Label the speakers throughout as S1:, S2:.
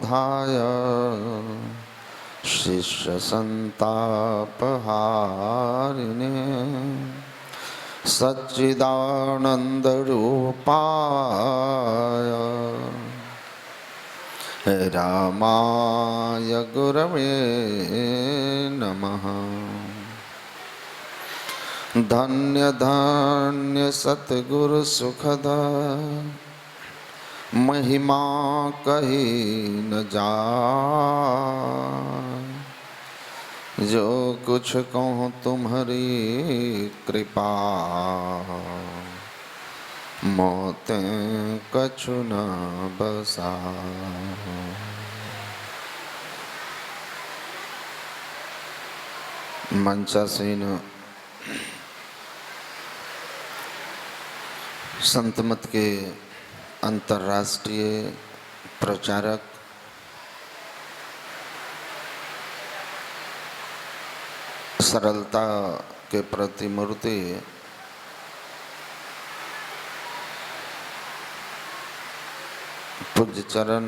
S1: प्रबोधाय शिष्य संतापहारिणे सच्चिदानंद रूपाय रामाय गुरवे नमः। धन्य धन्य सतगुरु सुखद महिमा कही न जाए। जो कुछ कहूँ तुम्हारी कृपा मोते कछु न बसा। मंचासीन संत मत के अंतर्राष्ट्रीय प्रचारक सरलता के प्रतिमूर्ति पूज्य चरण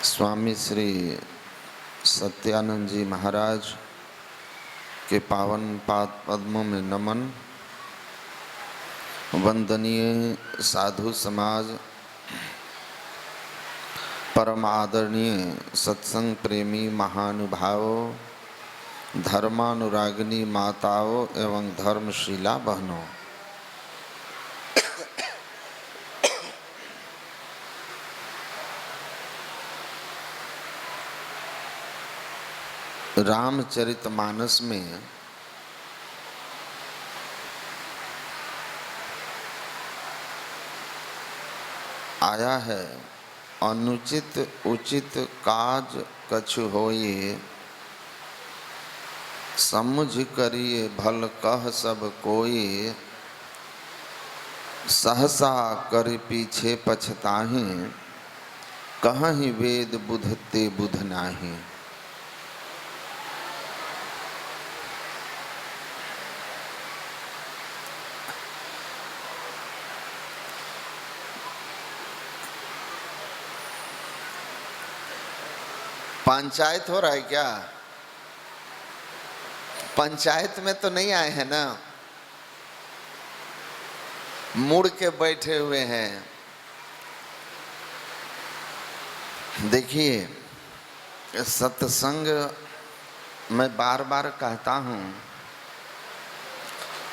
S1: स्वामी श्री सत्यानंद जी महाराज के पावन पाद पद्मों में नमन। वंदनीय साधु समाज, परम आदरणीय सत्संग प्रेमी महानुभावों, धर्मानुरागिनी माताओं एवं धर्मशीला बहनों, रामचरितमानस में आया है, अनुचित उचित काज कछु होए, समुझ करिए भल कह सब कोई, सहसा कर पीछे पछताहि, कहहि वेद बुधते बुध नाही। पंचायत हो रहा है क्या? पंचायत में तो नहीं आए हैं ना, मुड़ के बैठे हुए हैं। देखिए, सत्संग मैं बार बार कहता हूँ,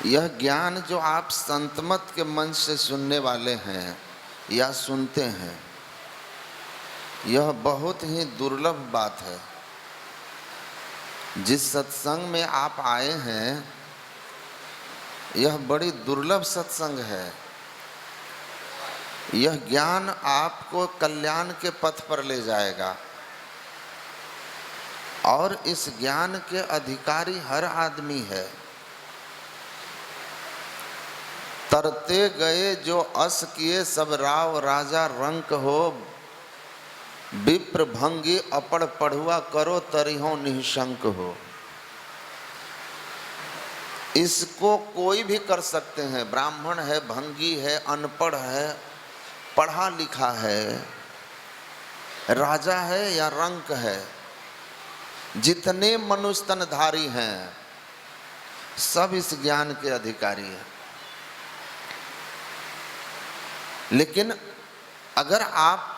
S1: यह ज्ञान जो आप संतमत के मंच से सुनने वाले हैं या सुनते हैं, यह बहुत ही दुर्लभ बात है। जिस सत्संग में आप आए हैं, यह बड़ी दुर्लभ सत्संग है। यह ज्ञान आपको कल्याण के पथ पर ले जाएगा और इस ज्ञान के अधिकारी हर आदमी है। तरते गए जो अस किए सब राव राजा रंक हो, विप्र भंगी अपड़ पढ़ुआ करो तरिहो निशंक हो। इसको कोई भी कर सकते हैं, ब्राह्मण है, भंगी है, अनपढ़ है, पढ़ा लिखा है, राजा है या रंक है, जितने मनुष्य तनधारी हैं सब इस ज्ञान के अधिकारी हैं। लेकिन अगर आप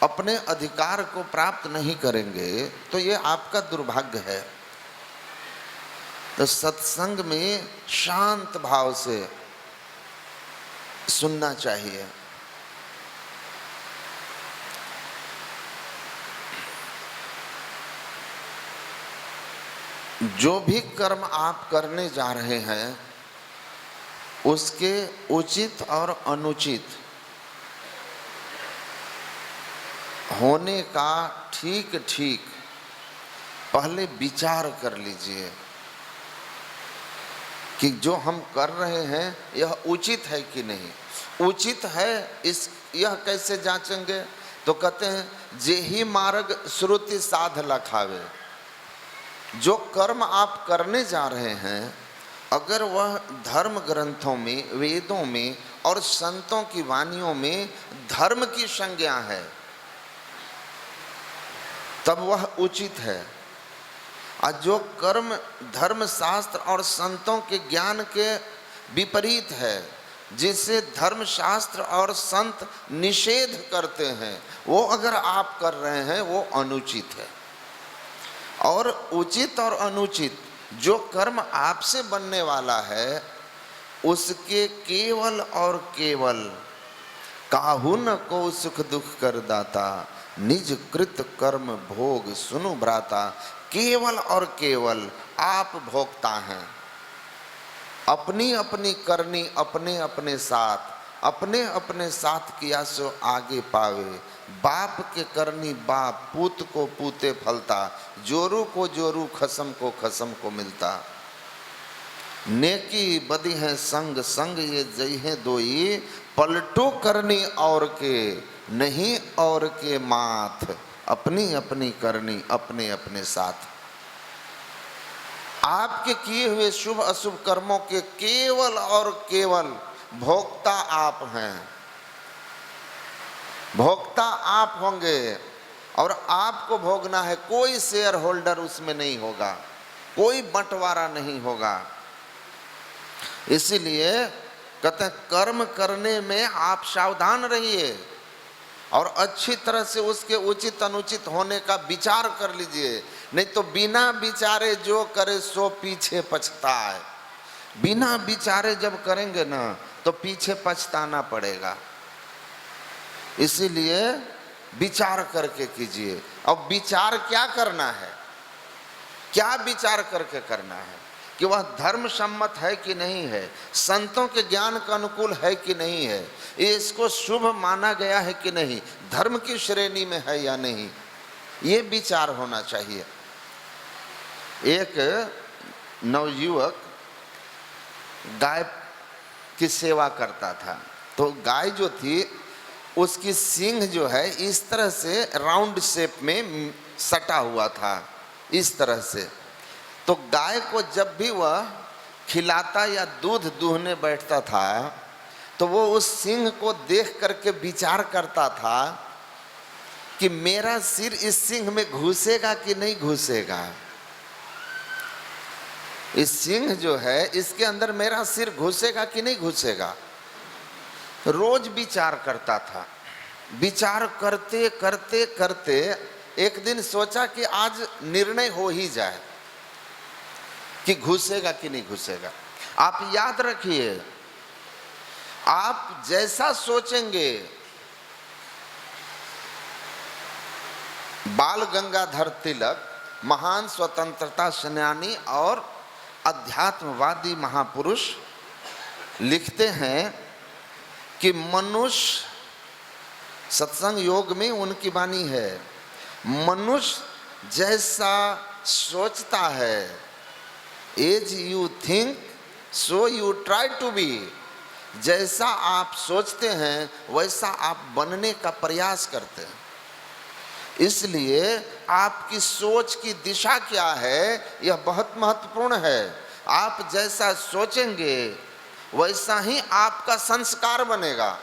S1: अपने अधिकार को प्राप्त नहीं करेंगे तो ये आपका दुर्भाग्य है। तो सत्संग में शांत भाव से सुनना चाहिए। जो भी कर्म आप करने जा रहे हैं, उसके उचित और अनुचित होने का ठीक ठीक पहले विचार कर लीजिए कि जो हम कर रहे हैं यह उचित है कि नहीं। उचित है इस यह कैसे जांचेंगे? तो कहते हैं जे ही मार्ग श्रुति साध लखावे। जो कर्म आप करने जा रहे हैं, अगर वह धर्म ग्रंथों में, वेदों में और संतों की वाणियों में धर्म की संज्ञा है, तब वह उचित है। और जो कर्म धर्म शास्त्र और संतों के ज्ञान के विपरीत है, जिसे धर्म शास्त्र और संत निषेध करते हैं, वो अगर आप कर रहे हैं वो अनुचित है। और उचित और अनुचित जो कर्म आपसे बनने वाला है, उसके केवल और केवल काहू न को सुख दुख कर दाता, निज कृत कर्म भोग सुनु भ्राता। केवल और केवल आप भोगता हैं, अपनी अपनी करनी अपने अपने साथ किया सो आगे पावे। बाप के करनी बाप, पूत को पूते फलता, जोरू को जोरू खसम को मिलता। नेकी बदी है संग संग ये जई है दोई, पलटो करनी और के नहीं और के माथ। अपनी अपनी करनी अपने अपने साथ। आपके किए हुए शुभ अशुभ कर्मों के केवल और केवल भोक्ता आप हैं, भोक्ता आप होंगे और आपको भोगना है। कोई शेयर होल्डर उसमें नहीं होगा, कोई बंटवारा नहीं होगा। इसीलिए कहते हैं कर्म करने में आप सावधान रहिए और अच्छी तरह से उसके उचित अनुचित होने का विचार कर लीजिए। नहीं तो बिना विचारे जो करे सो पीछे पछताए। बिना विचारे जब करेंगे ना तो पीछे पछताना पड़ेगा। इसीलिए विचार करके कीजिए। अब विचार क्या करना है, क्या विचार करके करना है कि वह धर्म सम्मत है कि नहीं है, संतों के ज्ञान का अनुकूल है कि नहीं है, इसको शुभ माना गया है कि नहीं, धर्म की श्रेणी में है या नहीं, ये विचार होना चाहिए। एक नवयुवक गाय की सेवा करता था, तो गाय जो थी उसकी सींग जो है इस तरह से राउंड शेप में सटा हुआ था, इस तरह से। तो गाय को जब भी वह खिलाता या दूध दूहने बैठता था तो वो उस सींग को देख करके विचार करता था कि मेरा सिर इस सींग में घुसेगा कि नहीं घुसेगा, इस सींग जो है इसके अंदर मेरा सिर घुसेगा कि नहीं घुसेगा। रोज विचार करता था। विचार करते करते करते एक दिन सोचा कि आज निर्णय हो ही जाए कि घुसेगा कि नहीं घुसेगा। आप याद रखिए, आप जैसा सोचेंगे, बाल गंगाधर तिलक महान स्वतंत्रता सेनानी और अध्यात्मवादी महापुरुष लिखते हैं कि मनुष्य, सत्संग योग में उनकी वाणी है, मनुष्य जैसा सोचता है, as you think so you try to be. जैसा आप सोचते हैं वैसा आप बनने का प्रयास करते हैं। इसलिए आपकी सोच की दिशा क्या है यह बहुत महत्वपूर्ण है। आप जैसा सोचेंगे वैसा ही आपका संस्कार बनेगा,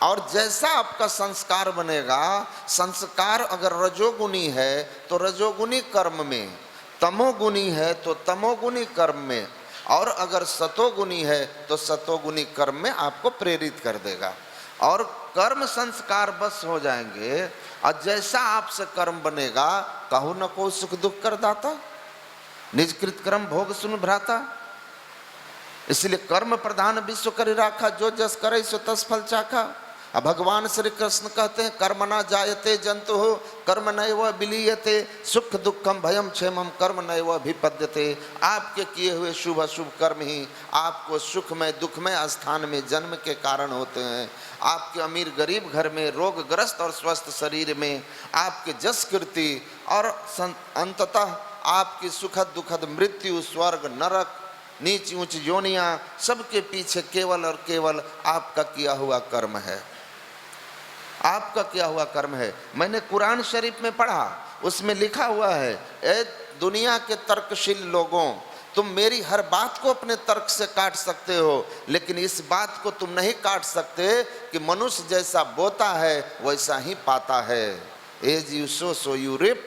S1: और जैसा आपका संस्कार बनेगा, संस्कार अगर रजोगुणी है तो रजोगुणी कर्म में, तमोगुणी है तो तमोगुणी कर्म में, और अगर सतोगुणी है तो सतोगुणी कर्म में आपको प्रेरित कर देगा। और कर्म संस्कार बस हो जाएंगे और जैसा आपसे कर्म बनेगा, कहू न को सुख दुख कर दाता, निजकृत कर्म भोग सुन भ्राता। इसलिए कर्म प्रधान विश्व कर राखा, जो जस करे सो तस फल चाखा। अब भगवान श्री कृष्ण कहते हैं कर्म न जायते जंतु हो कर्म नैव विलीयते, सुख दुखम भयम क्षेमम कर्म नैव अभिपद्यते। आपके किए हुए शुभ अशुभ कर्म ही आपको सुखमय दुखमय स्थान में जन्म के कारण होते हैं। आपके अमीर गरीब घर में, रोगग्रस्त और स्वस्थ शरीर में, आपके जस कीर्ति और अंततः आपकी सुखद दुखद मृत्यु, स्वर्ग नरक, नीच ऊंच योनियां, सबके पीछे केवल और केवल आपका किया हुआ कर्म है। आपका किया हुआ कर्म है। मैंने कुरान शरीफ में पढ़ा, उसमें लिखा हुआ है, ए दुनिया के तर्कशील लोगों, तुम मेरी हर बात को अपने तर्क से काट सकते हो, लेकिन इस बात को तुम नहीं काट सकते कि मनुष्य जैसा बोता है वैसा ही पाता है। As you sow so you reap,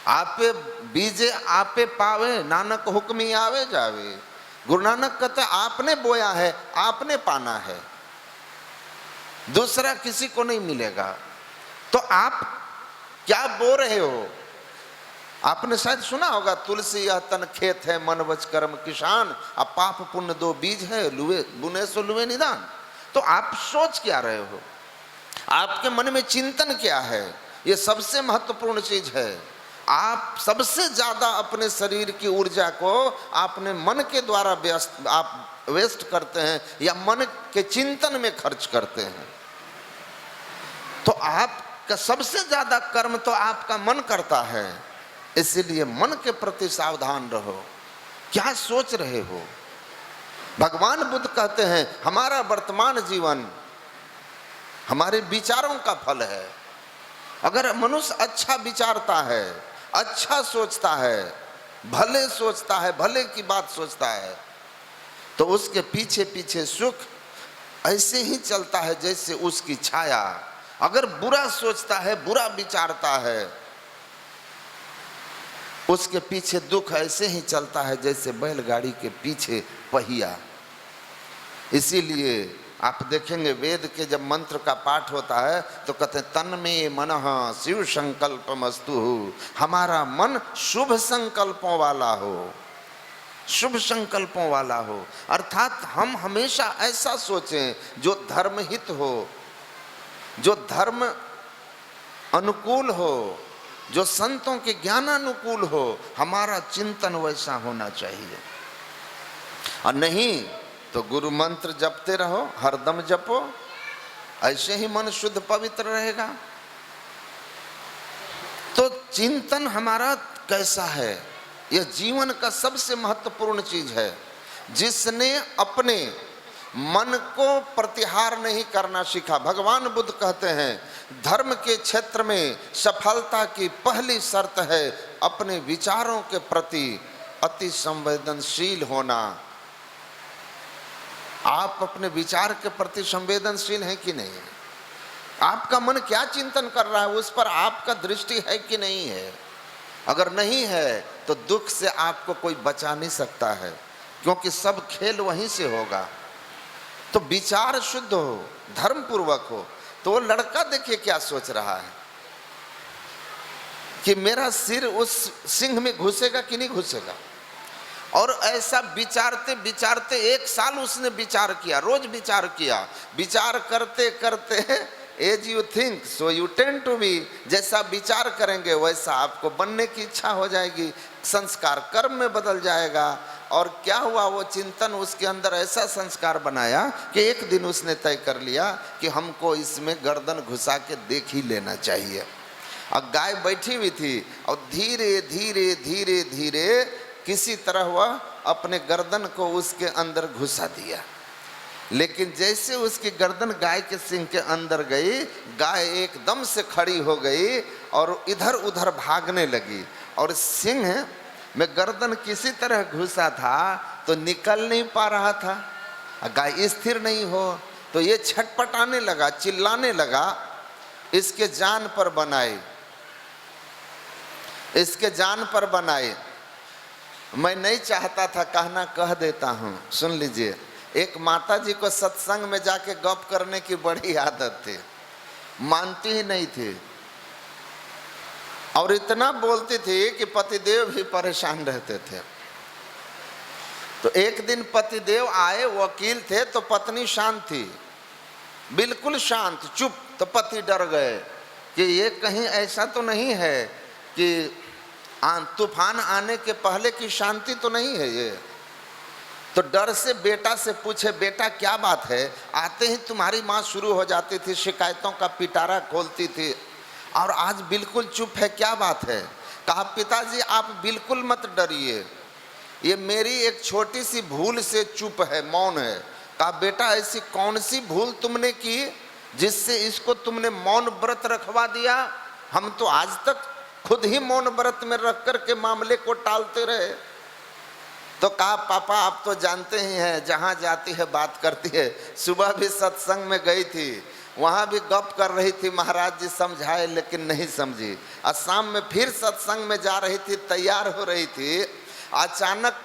S1: आपे बीजे आपे पावे, नानक हुक्मी आवे जावे। गुरु नानक कहते आपने बोया है आपने पाना है, दूसरा किसी को नहीं मिलेगा। तो आप क्या बो रहे हो? आपने शायद सुना होगा, तुलसी यह तन खेत है मन वच कर्म किसान, अब पाप पुण्य दो बीज है, लुए बुने सो लुए निदान। तो आप सोच क्या रहे हो? आपके मन में चिंतन क्या है? ये सबसे महत्वपूर्ण चीज है। आप सबसे ज्यादा अपने शरीर की ऊर्जा को अपने मन के द्वारा आप वेस्ट करते हैं या मन के चिंतन में खर्च करते हैं। तो आपका सबसे ज्यादा कर्म तो आपका मन करता है, इसीलिए मन के प्रति सावधान रहो। क्या सोच रहे हो? भगवान बुद्ध कहते हैं हमारा वर्तमान जीवन हमारे विचारों का फल है। अगर मनुष्य अच्छा विचारता है, अच्छा सोचता है, भले सोचता है, भले की बात सोचता है, तो उसके पीछे पीछे सुख ऐसे ही चलता है जैसे उसकी छाया। अगर बुरा सोचता है, बुरा विचारता है, उसके पीछे दुख ऐसे ही चलता है जैसे बैलगाड़ी के पीछे पहिया। इसीलिए आप देखेंगे वेद के जब मंत्र का पाठ होता है तो कहते हैं तन में मनः शिव संकल्पमस्तु, हमारा मन शुभ संकल्पों वाला हो, शुभ संकल्पों वाला हो। अर्थात हम हमेशा ऐसा सोचें जो धर्महित हो, जो धर्म अनुकूल हो, जो संतों के ज्ञानानुकूल हो। हमारा चिंतन वैसा होना चाहिए, और नहीं तो गुरु मंत्र जपते रहो, हरदम जपो, ऐसे ही मन शुद्ध पवित्र रहेगा। तो चिंतन हमारा कैसा है, यह जीवन का सबसे महत्वपूर्ण चीज है। जिसने अपने मन को प्रतिहार नहीं करना सीखा, भगवान बुद्ध कहते हैं धर्म के क्षेत्र में सफलता की पहली शर्त है अपने विचारों के प्रति अति संवेदनशील होना। आप अपने विचार के प्रति संवेदनशील हैं कि नहीं? आपका मन क्या चिंतन कर रहा है, उस पर आपका दृष्टि है कि नहीं है? अगर नहीं है तो दुख से आपको कोई बचा नहीं सकता है, क्योंकि सब खेल वहीं से होगा। तो विचार शुद्ध हो, धर्म पूर्वक हो। तो वो लड़का देखिए क्या सोच रहा है कि मेरा सिर उस सिंह में घुसेगा कि नहीं घुसेगा। और ऐसा विचारते विचारते 1 साल उसने विचार किया, रोज विचार किया। विचार करते करते as you think so you tend to be, जैसा विचार करेंगे वैसा आपको बनने की इच्छा हो जाएगी, संस्कार कर्म में बदल जाएगा। और क्या हुआ, वो चिंतन उसके अंदर ऐसा संस्कार बनाया कि एक दिन उसने तय कर लिया कि हमको इसमें गर्दन घुसा के देख ही लेना चाहिए। और गाय बैठी हुई थी और धीरे धीरे धीरे धीरे किसी तरह वह अपने गर्दन को उसके अंदर घुसा दिया। लेकिन जैसे उसकी गर्दन गाय के सिंह के अंदर गई, गाय एकदम से खड़ी हो गई और इधर उधर भागने लगी। और सिंह में गर्दन किसी तरह घुसा था तो निकल नहीं पा रहा था। गाय स्थिर नहीं हो तो ये छटपटाने लगा, चिल्लाने लगा, इसके जान पर बनाए, इसके जान पर बनाए। मैं नहीं चाहता था कहना, कह देता हूँ, सुन लीजिए। एक माता जी को सत्संग में जाके गप करने की बड़ी आदत थी, मानती ही नहीं थी और इतना बोलती थी कि पतिदेव भी परेशान रहते थे। तो एक दिन पतिदेव आए, वकील थे, तो पत्नी शांत थी, बिल्कुल शांत चुप। तो पति डर गए कि ये कहीं ऐसा तो नहीं है कि तूफान आने के पहले की शांति तो नहीं है ये। तो डर से बेटा से पूछे, बेटा क्या बात है? आते ही तुम्हारी माँ शुरू हो जाती थी, शिकायतों का पिटारा खोलती थी, और आज बिल्कुल चुप है, क्या बात है? कहा पिताजी आप बिल्कुल मत डरिए, ये मेरी एक छोटी सी भूल से चुप है, मौन है। कहा बेटा ऐसी कौन सी भूल तुमने की जिससे इसको तुमने मौन व्रत रखवा दिया? हम तो आज तक खुद ही मौन व्रत में रख कर के मामले को टालते रहे। तो कहा पापा आप तो जानते ही हैं, जहाँ जाती है बात करती है। सुबह भी सत्संग में गई थी, वहाँ भी गप कर रही थी, महाराज जी समझाए लेकिन नहीं समझी। और शाम में फिर सत्संग में जा रही थी, तैयार हो रही थी। अचानक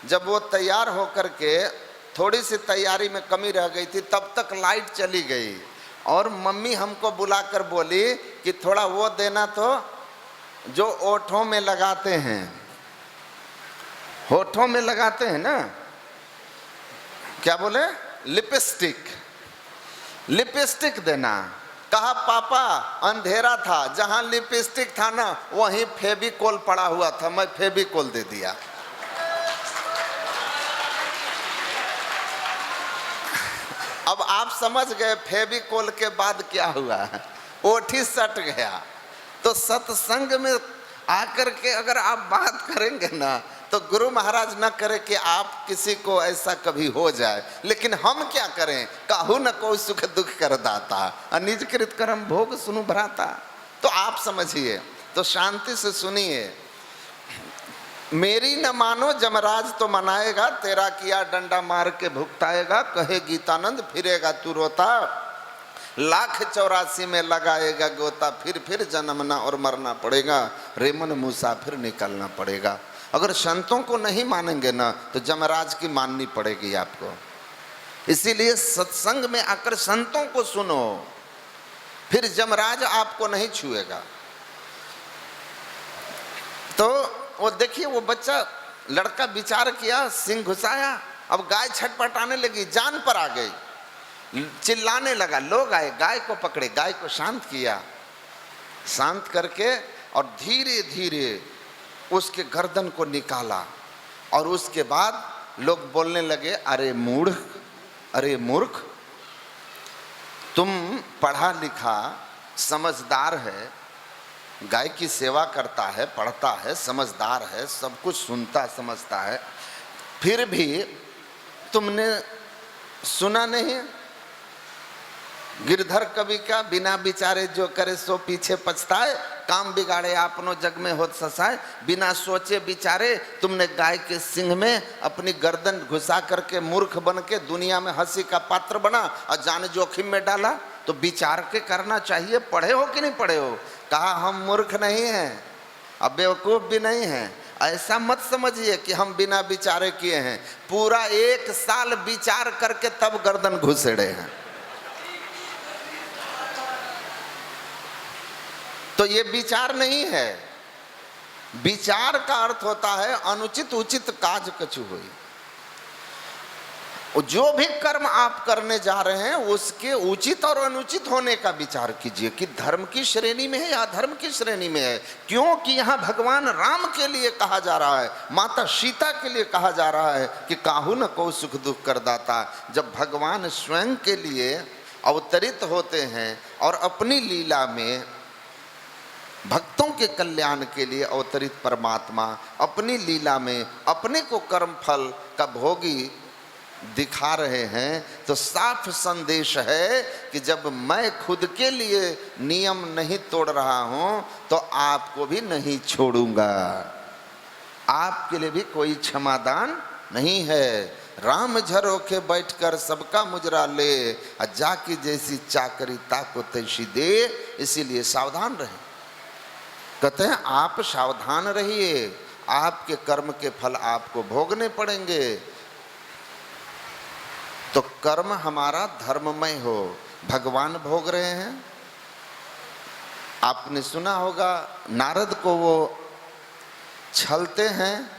S1: जब वो तैयार होकर के थोड़ी सी तैयारी में कमी रह गई थी, तब तक लाइट चली गई और मम्मी हमको बुलाकर बोली कि थोड़ा वो देना तो जो ओठों में लगाते हैं, होठों में लगाते हैं ना, क्या बोले, लिपस्टिक, लिपस्टिक देना। कहा पापा अंधेरा था, जहां लिपस्टिक था ना वहीं फेविकोल पड़ा हुआ था, मैं फेविकोल दे दिया। अब आप समझ गए फेविकोल के बाद क्या हुआ, ओठी सट गया। तो सत्संग में आकर के अगर आप बात करेंगे ना, तो गुरु महाराज न करे कि आप किसी को ऐसा कभी हो जाए, लेकिन हम क्या करें, काहू न कोई सुख दुख कर दाता, अनिज कृत कर्म भोग सुनु भ्राता। तो आप समझिए, तो शांति से सुनिए। मेरी न मानो जमराज तो मनाएगा, तेरा किया डंडा मार के भुगताएगा, कहे गीतानंद फिरेगा तू रोता, 1,84 में लगाएगा गोता, फिर जन्मना और मरना पड़ेगा, रेमन मुसाफिर निकलना पड़ेगा। अगर संतों को नहीं मानेंगे ना तो जमराज की माननी पड़ेगी आपको। इसीलिए सत्संग में आकर संतों को सुनो, फिर जमराज आपको नहीं छुएगा। तो वो देखिए, वो बच्चा लड़का विचार किया, सिंह घुसाया, अब गाय छटपटाने लगी, जान पर आ गई, चिल्लाने लगा। लोग आए, गाय को पकड़े, गाय को शांत किया, शांत करके और धीरे धीरे उसके गर्दन को निकाला। और उसके बाद लोग बोलने लगे, अरे मूढ़, अरे मूर्ख, तुम पढ़ा लिखा समझदार है, गाय की सेवा करता है, पढ़ता है, समझदार है, सब कुछ सुनता समझता है, फिर भी तुमने सुना नहीं गिरधर कवि का, बिना विचारे जो करे सो पीछे पछताए, काम बिगाड़े आपनो जग में होत ससाए। बिना सोचे विचारे तुमने गाय के सिंह में अपनी गर्दन घुसा करके मूर्ख बन के दुनिया में हंसी का पात्र बना और जान जोखिम में डाला। तो विचार के करना चाहिए, पढ़े हो कि नहीं पढ़े हो। कहा हम मूर्ख नहीं हैं, अब बेवकूफ भी नहीं हैं, ऐसा मत समझिए कि हम बिना विचारे किए हैं, पूरा 1 साल विचार करके तब गर्दन घुसेड़े हैं। तो ये विचार नहीं है, विचार का अर्थ होता है अनुचित उचित काज कछु हुई। जो भी कर्म आप करने जा रहे हैं उसके उचित और अनुचित होने का विचार कीजिए कि धर्म की श्रेणी में है या अधर्म की श्रेणी में है। क्योंकि यहाँ भगवान राम के लिए कहा जा रहा है, माता सीता के लिए कहा जा रहा है कि काहू न को सुख दुख कर दाता। जब भगवान स्वयं के लिए अवतरित होते हैं और अपनी लीला में भक्तों के कल्याण के लिए अवतरित परमात्मा अपनी लीला में अपने को कर्म फल का भोगी दिखा रहे हैं, तो साफ संदेश है कि जब मैं खुद के लिए नियम नहीं तोड़ रहा हूं तो आपको भी नहीं छोड़ूंगा, आपके लिए भी कोई क्षमादान नहीं है। राम झरो के बैठकर सबका मुजरा ले, जाकी जैसी चाकरी ताको तैसी दे। इसीलिए सावधान रहे। कहते हैं आप सावधान रहिए, आपके कर्म के फल आपको भोगने पड़ेंगे। तो कर्म हमारा धर्ममय हो, भगवान भोग रहे हैं। आपने सुना होगा नारद को वो छलते हैं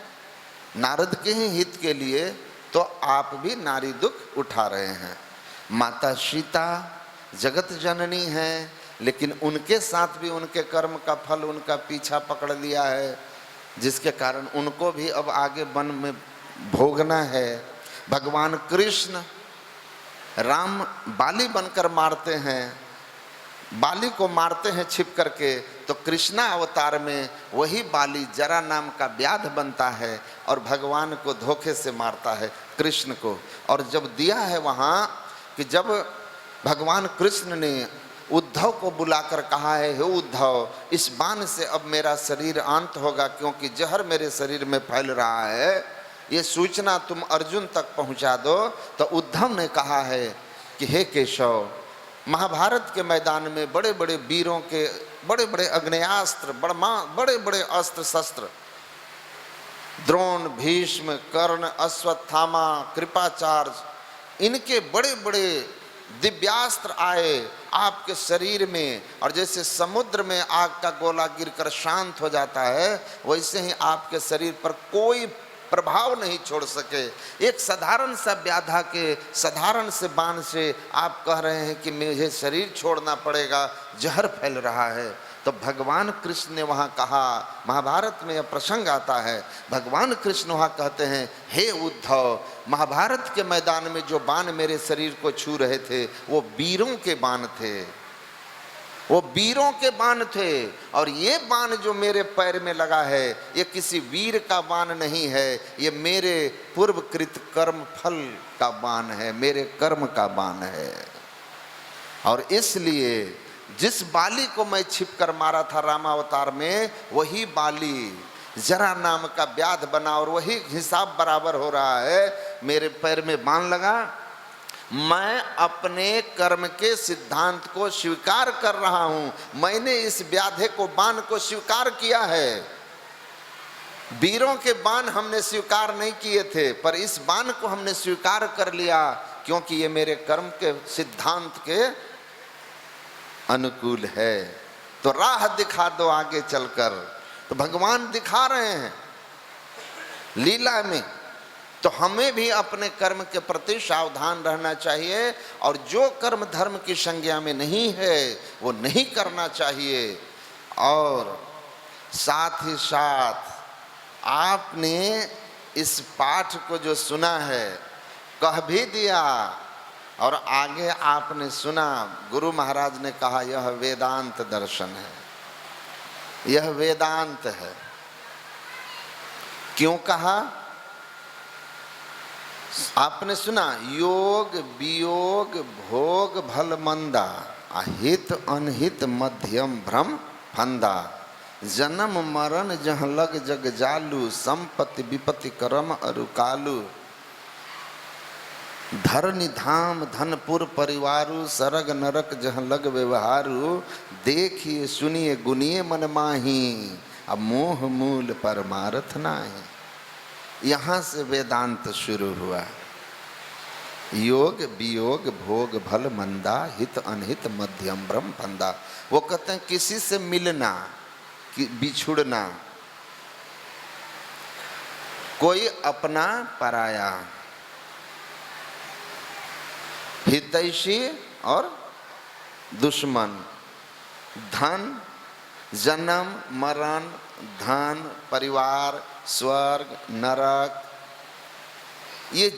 S1: नारद के ही हित के लिए, तो आप भी नारी दुख उठा रहे हैं। माता सीता जगत जननी है, लेकिन उनके साथ भी उनके कर्म का फल उनका पीछा पकड़ लिया है, जिसके कारण उनको भी अब आगे वन में भोगना है। भगवान कृष्ण राम बाली बनकर मारते हैं, बाली को मारते हैं छिप करके, तो कृष्णा अवतार में वही बाली जरा नाम का व्याध बनता है और भगवान को धोखे से मारता है कृष्ण को। और जब दिया है वहाँ कि जब भगवान कृष्ण ने उद्धव को बुलाकर कहा है, हे उद्धव, इस बाण से अब मेरा शरीर अंत होगा, क्योंकि जहर मेरे शरीर में फैल रहा है, ये सूचना तुम अर्जुन तक पहुंचा दो। तो उद्धव ने कहा है कि हे केशव, महाभारत के मैदान में बड़े बड़े वीरों के बड़े बड़े अग्नेयास्त्र, बड़े बड़े अस्त्र शस्त्र, द्रोण, भीष्म, कर्ण, अश्वत्थामा, कृपाचार्य, इनके बड़े बड़े दिव्यास्त्र आए आपके शरीर में, और जैसे समुद्र में आग का गोला गिरकर शांत हो जाता है, वैसे ही आपके शरीर पर कोई प्रभाव नहीं छोड़ सके। एक साधारण सा व्याधा के साधारण से बाण से आप कह रहे हैं कि मुझे शरीर छोड़ना पड़ेगा, जहर फैल रहा है। तो भगवान कृष्ण ने वहाँ कहा, महाभारत में यह प्रसंग आता है, भगवान कृष्ण वहाँ कहते हैं, हे उद्धव, महाभारत के मैदान में जो बाण मेरे शरीर को छू रहे थे वो वीरों के बाण थे, वो वीरों के बाण थे। और ये बाण जो मेरे पैर में लगा है ये किसी वीर का बाण नहीं है, ये मेरे पूर्वकृत कर्म फल का बाण है, मेरे कर्म का बाण है। और इसलिए जिस बाली को मैं छिप कर मारा था रामावतार में, वही बाली जरा नाम का व्याध बना और वही हिसाब बराबर हो रहा है। मेरे पैर में बाण लगा, मैं अपने कर्म के सिद्धांत को स्वीकार कर रहा हूं, मैंने इस व्याधे को बाण को स्वीकार किया है। वीरों के बाण हमने स्वीकार नहीं किए थे, पर इस बाण को हमने स्वीकार कर लिया क्योंकि ये मेरे कर्म के सिद्धांत के अनुकूल है। तो राह दिखा दो आगे चलकर। तो भगवान दिखा रहे हैं लीला में। तो हमें भी अपने कर्म के प्रति सावधान रहना चाहिए, और जो कर्म धर्म की संज्ञा में नहीं है वो नहीं करना चाहिए। और साथ ही साथ आपने इस पाठ को जो सुना है, कह भी दिया, और आगे आपने सुना, गुरु महाराज ने कहा यह वेदांत दर्शन है, यह वेदांत है। क्यों कहा? आपने सुना, योग वियोग भोग भल मंदा, अहित अनहित मध्यम भ्रम फंदा, जन्म मरण जह लग जग जालू, संपत्ति विपत्ति करम अरुकालू, धरनी धाम धनपुर परिवारु, सरग नरक जह लग व्यवहारु, देखिए सुनिए गुनिए मन माही, अब मोह मूल परमार्थ नाही। यहाँ से वेदांत शुरू हुआ। योग वियोग भोग भल मंदा, हित अनहित मध्यम ब्रह्म फंदा। वो कहते हैं किसी से मिलना कि बिछुड़ना, कोई अपना पराया, हितैषी और दुश्मन, धन जन्म मरण, धन परिवार स्वर्ग नरक, ये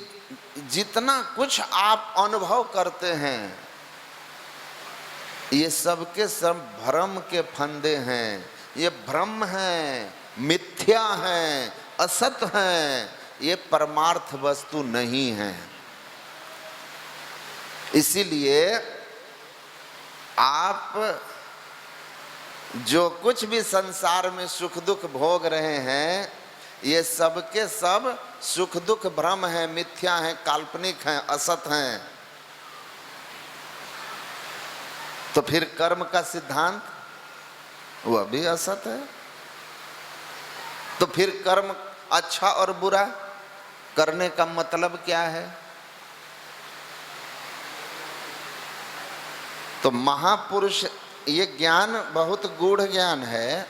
S1: जितना कुछ आप अनुभव करते हैं ये सबके सब भ्रम के फंदे हैं। ये भ्रम हैं, मिथ्या हैं, असत हैं, ये परमार्थ वस्तु नहीं है। इसीलिए आप जो कुछ भी संसार में सुख दुख भोग रहे हैं, ये सब के सब सुख दुख भ्रम है, मिथ्या है, काल्पनिक हैं, असत हैं। तो फिर कर्म का सिद्धांत वह भी असत है। तो फिर कर्म अच्छा और बुरा करने का मतलब क्या है? तो महापुरुष, ये ज्ञान बहुत गूढ़ ज्ञान है।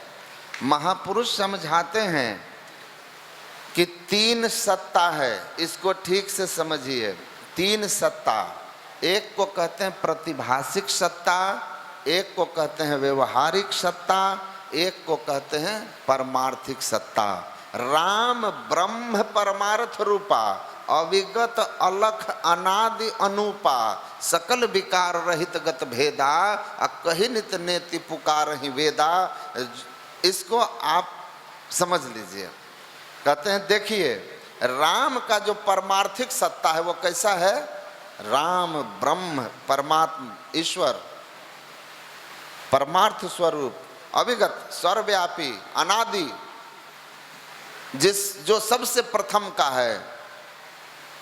S1: महापुरुष समझाते हैं कि तीन सत्ता है, इसको ठीक से समझिए। तीन सत्ता, एक को कहते हैं प्रतिभासिक सत्ता, एक को कहते हैं व्यवहारिक सत्ता, एक को कहते हैं परमार्थिक सत्ता। राम ब्रह्म परमार्थ रूपा, अविगत अलख अनादि अनुपा, सकल विकार रहित गत भेदा, कही नित नेति पुकार ही वेदा। इसको आप समझ लीजिए। कहते हैं देखिए, राम का जो परमार्थिक सत्ता है वो कैसा है? राम ब्रह्म परमात्मा ईश्वर, परमार्थ स्वरूप, अविगत सर्वव्यापी अनादि, जो सबसे प्रथम का है,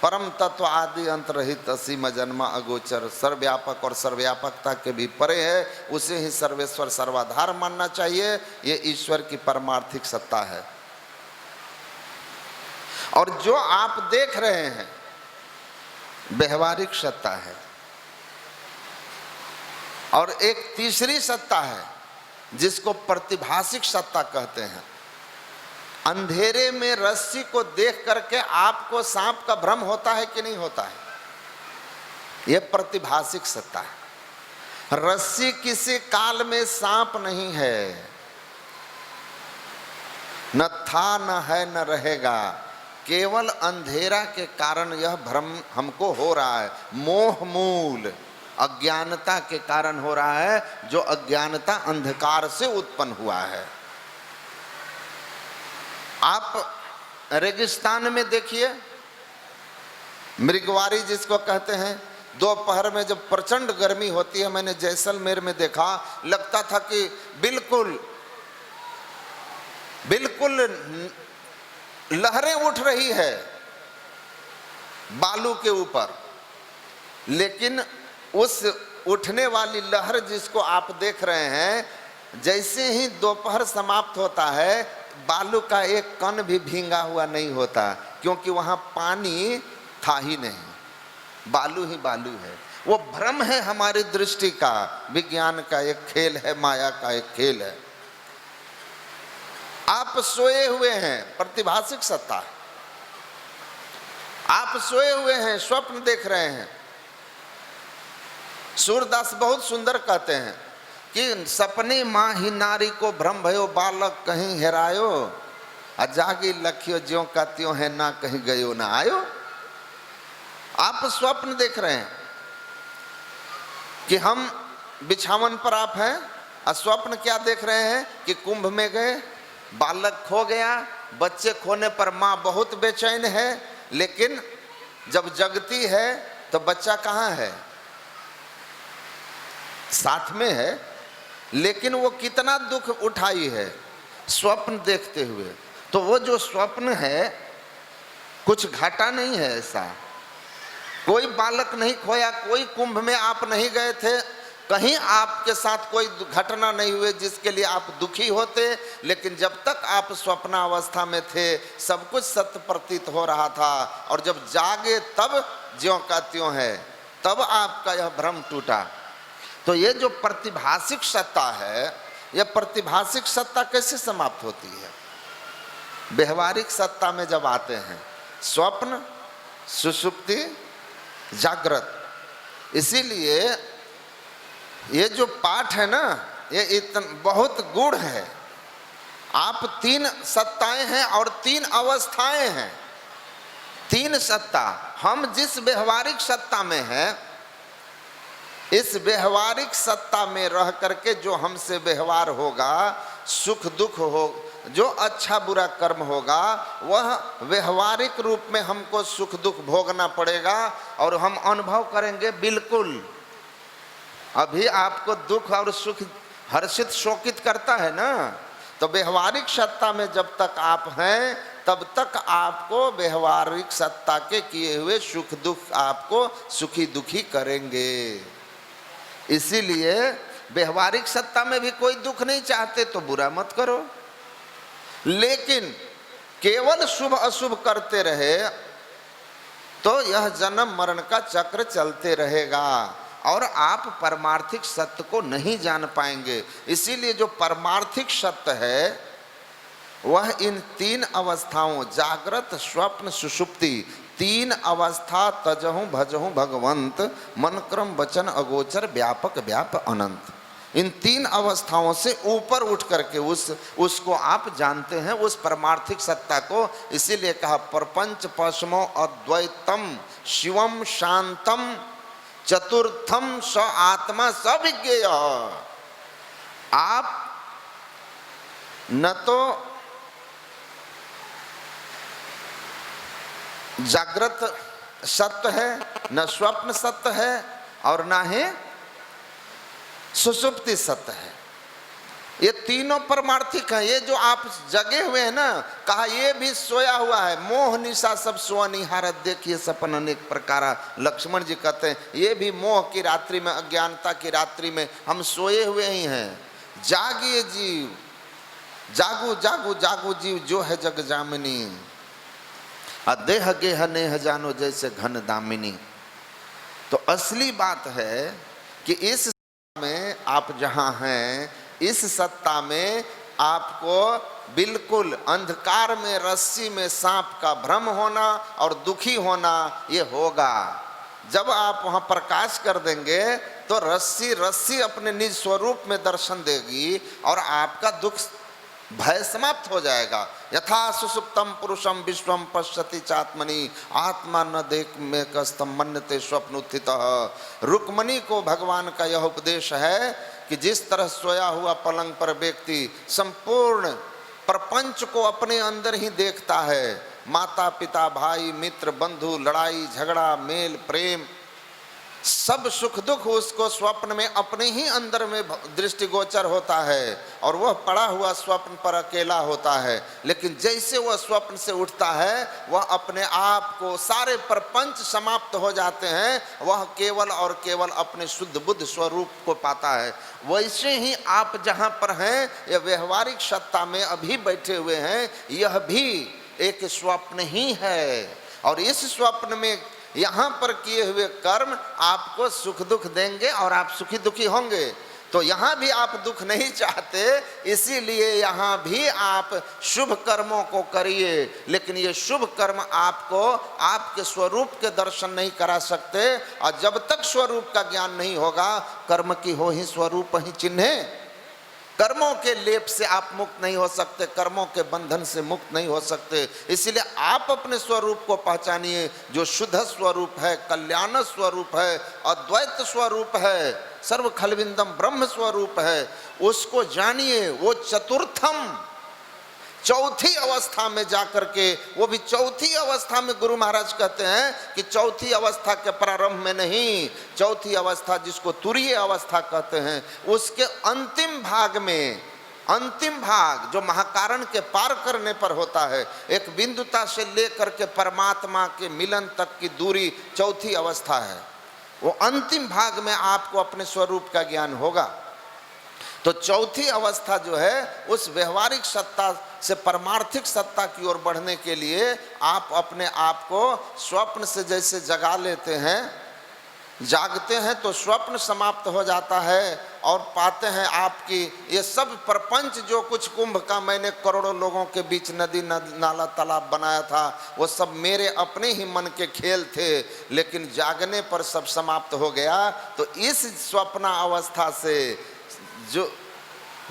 S1: परम तत्व आदि अंत रहित असीम जन्म अगोचर, सर्वव्यापक और सर्वव्यापकता के भी परे है, उसे ही सर्वेश्वर सर्वाधार मानना चाहिए। ये ईश्वर की परमार्थिक सत्ता है। और जो आप देख रहे हैं व्यवहारिक सत्ता है। और एक तीसरी सत्ता है जिसको प्रतिभासिक सत्ता कहते हैं। अंधेरे में रस्सी को देख करके आपको सांप का भ्रम होता है कि नहीं होता है? यह प्रतिभासिक सत्ता है। रस्सी किसी काल में सांप नहीं है, न था न है न रहेगा। केवल अंधेरा के कारण यह भ्रम हमको हो रहा है। मोह मूल अज्ञानता के कारण हो रहा है, जो अज्ञानता अंधकार से उत्पन्न हुआ है। आप रेगिस्तान में देखिए, मृगवारी जिसको कहते हैं, दोपहर में जब प्रचंड गर्मी होती है, मैंने जैसलमेर में देखा, लगता था कि बिल्कुल बिल्कुल लहरें उठ रही है बालू के ऊपर। लेकिन उस उठने वाली लहर जिसको आप देख रहे हैं, जैसे ही दोपहर समाप्त होता है, बालू का एक कण भी भींगा हुआ नहीं होता, क्योंकि वहां पानी था ही नहीं, बालू ही बालू है। वो भ्रम है हमारी दृष्टि का, विज्ञान का एक खेल है, माया का एक खेल है। आप सोए हुए हैं, प्रतिभासिक सत्ता। आप सोए हुए हैं, स्वप्न देख रहे हैं। सूरदास बहुत सुंदर कहते हैं कि सपने माँ ही नारी को भ्रम भयो, बालक कहीं हेरायो, अजागी लखियो ज्यों का त्यों है, ना कहीं गयो ना आयो। आप स्वप्न देख रहे हैं कि हम बिछावन पर आप हैं, और स्वप्न क्या देख रहे हैं कि कुंभ में गए, बालक खो गया। बच्चे खोने पर माँ बहुत बेचैन है, लेकिन जब जगती है तो बच्चा कहाँ है? साथ में है, लेकिन वो कितना दुख उठाई है स्वप्न देखते हुए। तो वो जो स्वप्न है, कुछ घटा नहीं है ऐसा। कोई बालक नहीं खोया, कोई कुंभ में आप नहीं गए थे, कहीं आपके साथ कोई घटना नहीं हुई जिसके लिए आप दुखी होते। लेकिन जब तक आप स्वप्नावस्था में थे, सब कुछ सत्य प्रतीत हो रहा था, और जब जागे तब ज्यों का त्यों है, तब आपका यह भ्रम टूटा। तो ये जो प्रतिभासिक सत्ता है, यह प्रतिभासिक सत्ता कैसे समाप्त होती है? व्यवहारिक सत्ता में जब आते हैं, स्वप्न, सुषुप्ति, जागृत। इसीलिए ये जो पाठ है ना, ये बहुत गूढ़ है। आप तीन सत्ताएं हैं और तीन अवस्थाएं हैं, तीन सत्ता। हम जिस व्यवहारिक सत्ता में हैं, इस व्यवहारिक सत्ता में रह करके जो हमसे व्यवहार होगा, सुख दुख हो, जो अच्छा बुरा कर्म होगा, वह व्यवहारिक रूप में हमको सुख दुख भोगना पड़ेगा, और हम अनुभव करेंगे। बिल्कुल अभी आपको दुख और सुख हर्षित शोकित करता है ना, तो व्यवहारिक सत्ता में जब तक आप हैं, तब तक आपको व्यवहारिक सत्ता के किए हुए सुख दुख आपको सुखी दुखी करेंगे। इसीलिए व्यवहारिक सत्ता में भी कोई दुख नहीं चाहते तो बुरा मत करो, लेकिन केवल शुभ अशुभ करते रहे तो यह जन्म मरण का चक्र चलते रहेगा, और आप परमार्थिक सत्य को नहीं जान पाएंगे। इसीलिए जो परमार्थिक सत्य है, वह इन तीन अवस्थाओं, जागृत, स्वप्न, सुषुप्ति, तीन अवस्था तजहूं भजहूं भगवंत, मन क्रम वचन अगोचर, व्यापक व्याप अनंत। इन तीन अवस्थाओं से ऊपर उठ करके उसको आप जानते हैं, उस परमार्थिक सत्ता को। इसीलिए कहा प्रपंच पश्मो अद्वैतम शिवम शांतम चतुर्थम स आत्मा सविज्ञेय। आप न तो जागृत सत्य है, न स्वप्न सत्य है, और न ही सुषुप्ति सत्य है। ये तीनों परमार्थिक हैं। ये जो आप जगे हुए हैं ना, कहा ये भी सोया हुआ है। मोह निशा सब सोआ निहारत, देखिए सपन अनेक प्रकारा। लक्ष्मण जी कहते हैं ये भी मोह की रात्रि में, अज्ञानता की रात्रि में हम सोए हुए ही हैं। जागिए जीव, जागू जागू जागू जीव, जो है जग जामिनी। अदेह गेह नेह जानो, जैसे घन दामिनी। तो असली बात है कि इस में आप जहां हैं, इस सत्ता में आपको बिल्कुल अंधकार में रस्सी में सांप का भ्रम होना और दुखी होना ये होगा। जब आप वहां प्रकाश कर देंगे तो रस्सी रस्सी अपने निज स्वरूप में दर्शन देगी और आपका दुख भय समाप्त हो जाएगा। यथा सुसुप्तम पुरुषम विश्वम पश्यति चात्मनि, आत्मा न देख में कस्तम मन्यते स्वप्न उत्थितः। रुक्मणी को भगवान का यह उपदेश है कि जिस तरह सोया हुआ पलंग पर व्यक्ति संपूर्ण प्रपंच को अपने अंदर ही देखता है, माता पिता भाई मित्र बंधु, लड़ाई झगड़ा मेल प्रेम, सब सुख दुख उसको स्वप्न में अपने ही अंदर में दृष्टिगोचर होता है और वह पड़ा हुआ स्वप्न पर अकेला होता है। लेकिन जैसे वह स्वप्न से उठता है, वह अपने आप को, सारे प्रपंच समाप्त हो जाते हैं, वह केवल और केवल अपने शुद्ध बुद्ध स्वरूप को पाता है। वैसे ही आप जहाँ पर हैं, यह व्यवहारिक सत्ता में अभी बैठे हुए हैं, यह भी एक स्वप्न ही है। और इस स्वप्न में यहाँ पर किए हुए कर्म आपको सुख दुख देंगे और आप सुखी दुखी होंगे। तो यहाँ भी आप दुख नहीं चाहते, इसीलिए यहाँ भी आप शुभ कर्मों को करिए। लेकिन ये शुभ कर्म आपको आपके स्वरूप के दर्शन नहीं करा सकते, और जब तक स्वरूप का ज्ञान नहीं होगा, कर्म की हो ही स्वरूप ही चिन्हे। कर्मों के लेप से आप मुक्त नहीं हो सकते, कर्मों के बंधन से मुक्त नहीं हो सकते। इसलिए आप अपने स्वरूप को पहचानिए, जो शुद्ध स्वरूप है, कल्याण स्वरूप है, अद्वैत स्वरूप है, सर्व खलविंदम ब्रह्म स्वरूप है, उसको जानिए। वो चतुर्थम, चौथी अवस्था में जाकर के, वो भी चौथी अवस्था में गुरु महाराज कहते हैं कि चौथी अवस्था के प्रारंभ में नहीं, चौथी अवस्था जिसको तुरीय अवस्था कहते हैं, उसके अंतिम भाग में, अंतिम भाग जो महाकारण के पार करने पर होता है, एक बिंदुता से लेकर के परमात्मा के मिलन तक की दूरी चौथी अवस्था है। वो अंतिम भाग में आपको अपने स्वरूप का ज्ञान होगा। तो चौथी अवस्था जो है, उस व्यवहारिक सत्ता से परमार्थिक सत्ता की ओर बढ़ने के लिए आप अपने आप को स्वप्न से जैसे जगा लेते हैं, जागते हैं तो स्वप्न समाप्त हो जाता है और पाते हैं आपकी ये सब प्रपंच, जो कुछ कुंभ का मैंने करोड़ों लोगों के बीच नदी नाला तालाब बनाया था, वो सब मेरे अपने ही मन के खेल थे, लेकिन जागने पर सब समाप्त हो गया। तो इस स्वप्न अवस्था से जो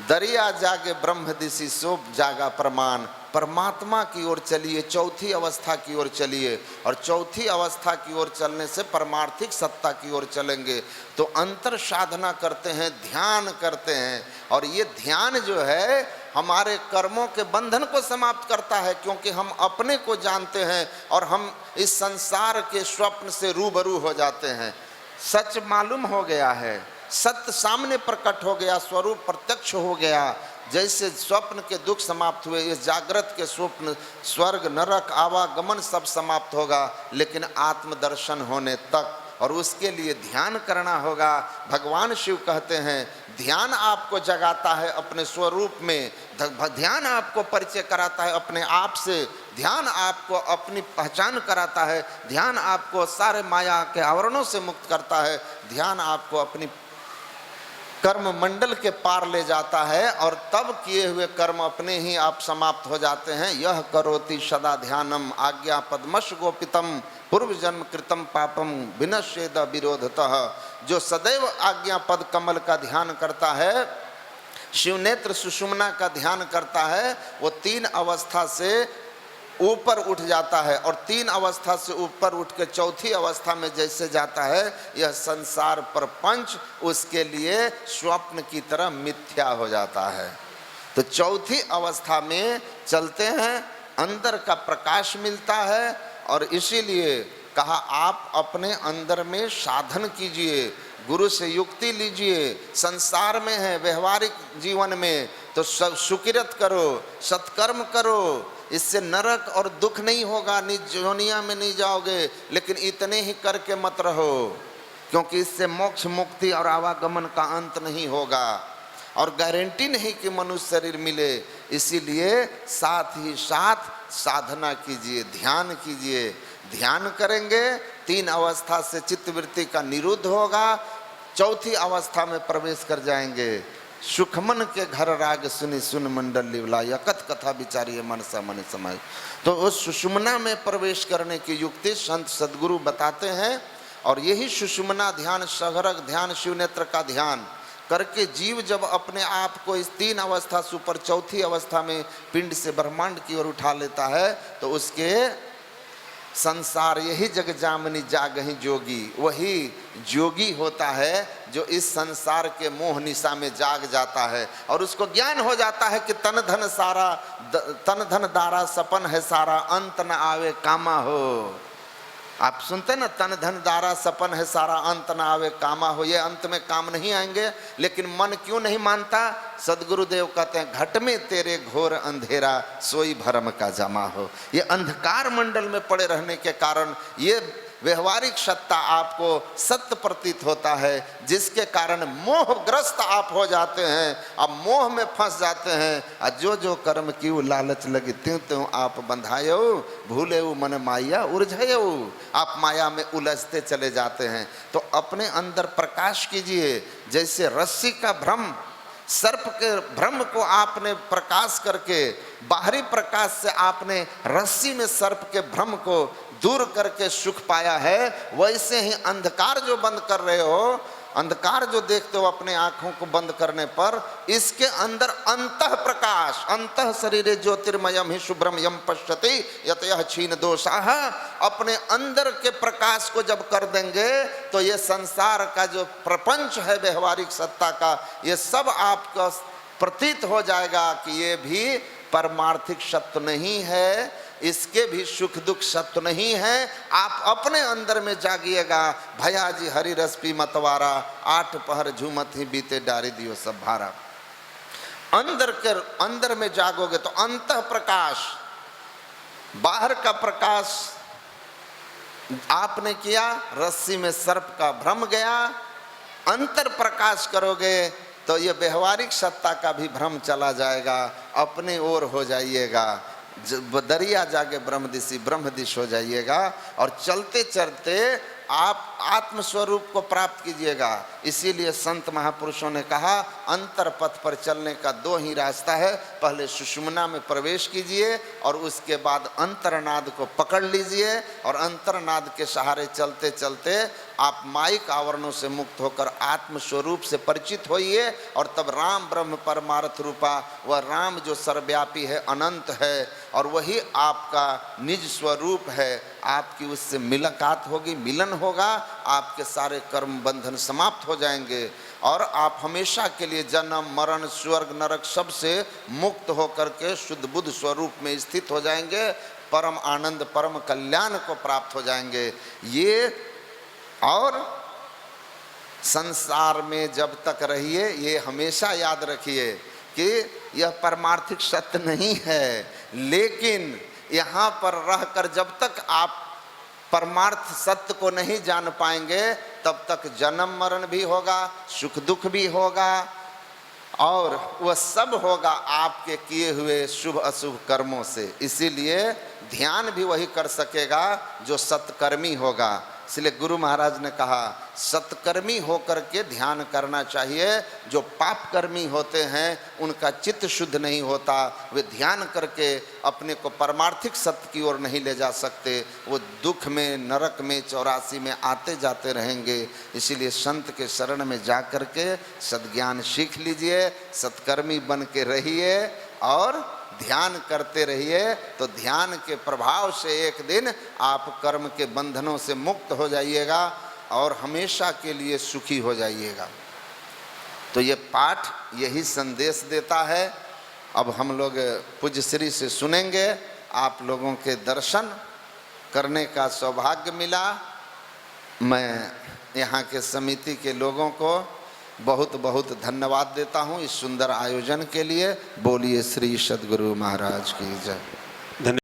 S1: दरिया जागे ब्रह्म दिशि सो जागा प्रमाण, परमात्मा की ओर चलिए, चौथी अवस्था की ओर चलिए। और चौथी अवस्था की ओर चलने से परमार्थिक सत्ता की ओर चलेंगे। तो अंतर साधना करते हैं, ध्यान करते हैं, और ये ध्यान जो है हमारे कर्मों के बंधन को समाप्त करता है, क्योंकि हम अपने को जानते हैं और हम इस संसार के स्वप्न से रूबरू हो जाते हैं। सच मालूम हो गया है, सत्य सामने प्रकट हो गया, स्वरूप प्रत्यक्ष हो गया। जैसे स्वप्न के दुख समाप्त हुए, इस जागृत के स्वप्न, स्वर्ग नरक आवागमन सब समाप्त होगा, लेकिन आत्मदर्शन होने तक, और उसके लिए ध्यान करना होगा। भगवान शिव कहते हैं ध्यान आपको जगाता है अपने स्वरूप में, ध्यान आपको परिचय कराता है अपने आप से, ध्यान आपको अपनी पहचान कराता है, ध्यान आपको सारे माया के आवरणों से मुक्त करता है, ध्यान आपको अपनी कर्म मंडल के पार ले जाता है, और तब किए हुए कर्म अपने ही आप समाप्त हो जाते हैं। यह करोति सदा ध्यानम आज्ञा पद्मश गोपितम पूर्व जन्म कृतम पापम विनश्येद विरोधतः। जो सदैव आज्ञा पद कमल का ध्यान करता है, शिवनेत्र सुषुम्ना का ध्यान करता है, वो तीन अवस्था से ऊपर उठ जाता है, और तीन अवस्था से ऊपर उठ के चौथी अवस्था में जैसे जाता है, यह संसार प्रपंच उसके लिए स्वप्न की तरह मिथ्या हो जाता है। तो चौथी अवस्था में चलते हैं, अंदर का प्रकाश मिलता है, और इसीलिए कहा आप अपने अंदर में साधन कीजिए। गुरु से युक्ति लीजिए। संसार में है, व्यवहारिक जीवन में तो सब सुकिरत करो, सत्कर्म करो, इससे नरक और दुख नहीं होगा, निज योनिया में नहीं जाओगे। लेकिन इतने ही करके मत रहो, क्योंकि इससे मोक्ष मुक्ति और आवागमन का अंत नहीं होगा और गारंटी नहीं कि मनुष्य शरीर मिले। इसीलिए साथ ही साथ साधना कीजिए, ध्यान कीजिए। ध्यान करेंगे 3 अवस्था से चित्तवृत्ति का निरुद्ध होगा, 4थी अवस्था में प्रवेश कर जाएंगे। सुखमन के घर राग सुनि सुन मंडल लिवला, यकत कथा विचारिए मन सा मन समय। तो उस सुषुम्ना में प्रवेश करने की युक्ति संत सदगुरु बताते हैं। और यही सुषुम्ना ध्यान, सघरक ध्यान, शिव नेत्र का ध्यान करके जीव जब अपने आप को इस 3 अवस्था से ऊपर 4थी अवस्था में पिंड से ब्रह्मांड की ओर उठा लेता है, तो उसके संसार यही जग जामनी जागहि जोगी, वही जोगी होता है जो इस संसार के मोह निशा में जाग जाता है और उसको ज्ञान हो जाता है कि तन धन दारा सपन है सारा, अंत न आवे कामा हो। आप सुनते ना, तन धन दारा सपन है सारा, अंत न आवे कामा हो। ये अंत में काम नहीं आएंगे, लेकिन मन क्यों नहीं मानता? सदगुरुदेव कहते हैं घट में तेरे घोर अंधेरा, सोई भरम का जमा हो। ये अंधकार मंडल में पड़े रहने के कारण ये व्यवहारिक सत्ता आपको सत्य प्रतीत होता है, जिसके कारण मोहग्रस्त आप हो जाते हैं। अब मोह में फंस जाते हैं और जो जो कर्म की लालच लगी त्यों त्यों आप बंधायो, भूले मन माया उलझयो, आप माया में उलझते चले जाते हैं। तो अपने अंदर प्रकाश कीजिए। जैसे रस्सी का भ्रम, सर्प के भ्रम को आपने प्रकाश करके, बाहरी प्रकाश से आपने रस्सी में सर्प के भ्रम को दूर करके सुख पाया है, वैसे ही अंधकार जो बंद कर रहे हो, अंधकार जो देखते हो अपने आंखों को बंद करने पर, इसके अंदर अंतः प्रकाश, अंतः शरीरे ज्योतिर्मयम ही शुभ्रम यम पश्यति यतयः क्षीण दोषाः, अपने अंदर के प्रकाश को जब कर देंगे तो ये संसार का जो प्रपंच है व्यवहारिक सत्ता का, ये सब आपका प्रतीत हो जाएगा कि ये भी परमार्थिक सत्य नहीं है, इसके भी सुख दुख सत्य नहीं है। आप अपने अंदर में जागिएगा। भया जी हरि रस पी मतवारा, 8 पहर झूमत ही बीते डारी दियो सब भारा। अंदर में जागोगे तो अंतः प्रकाश, बाहर का प्रकाश आपने किया, रस्सी में सर्प का भ्रम गया। अंतर प्रकाश करोगे तो ये व्यवहारिक सत्ता का भी भ्रम चला जाएगा, अपने ओर हो जाइएगा। दरिया जागे ब्रह्मदिश हो जाइएगा और चलते चलते आप आत्मस्वरूप को प्राप्त कीजिएगा। इसीलिए संत महापुरुषों ने कहा अंतर पथ पर चलने का 2 ही रास्ता है। पहले सुषुम्ना में प्रवेश कीजिए और उसके बाद अंतरनाद को पकड़ लीजिए और अंतरनाद के सहारे चलते चलते आप माइक आवरणों से मुक्त होकर आत्मस्वरूप से परिचित होइए। और तब राम ब्रह्म परमार्थ रूपा वह राम जो सर्वव्यापी है, अनंत है और वही आपका निज स्वरूप है, आपकी उससे मुलाकात होगी, मिलन होगा, आपके सारे कर्म बंधन समाप्त हो जाएंगे और आप हमेशा के लिए जन्म मरण स्वर्ग नरक सबसे मुक्त होकर के शुद्ध बुद्ध स्वरूप में स्थित हो जाएंगे, परम आनंद परम कल्याण को प्राप्त हो जाएंगे। ये और संसार में जब तक रहिए ये हमेशा याद रखिए कि यह परमार्थिक सत्य नहीं है, लेकिन यहाँ पर रहकर जब तक आप परमार्थ सत्य को नहीं जान पाएंगे तब तक जन्म मरण भी होगा, सुख दुख भी होगा और वह सब होगा आपके किए हुए शुभ अशुभ कर्मों से। इसीलिए ध्यान भी वही कर सकेगा जो सत्कर्मी होगा। इसलिए गुरु महाराज ने कहा सत्कर्मी होकर के ध्यान करना चाहिए। जो पापकर्मी होते हैं उनका चित्त शुद्ध नहीं होता, वे ध्यान करके अपने को परमार्थिक सत्य की ओर नहीं ले जा सकते, वो दुख में नरक में 84 में आते जाते रहेंगे। इसीलिए संत के शरण में जा कर के सद्ज्ञान सीख लीजिए, सत्कर्मी बन के रहिए और ध्यान करते रहिए। तो ध्यान के प्रभाव से एक दिन आप कर्म के बंधनों से मुक्त हो जाइएगा और हमेशा के लिए सुखी हो जाइएगा। तो ये पाठ यही संदेश देता है। अब हम लोग पूज्य श्री से सुनेंगे। आप लोगों के दर्शन करने का सौभाग्य मिला। मैं यहाँ के समिति के लोगों को बहुत बहुत धन्यवाद देता हूँ इस सुंदर आयोजन के लिए। बोलिए श्री सद्गुरु महाराज की जय।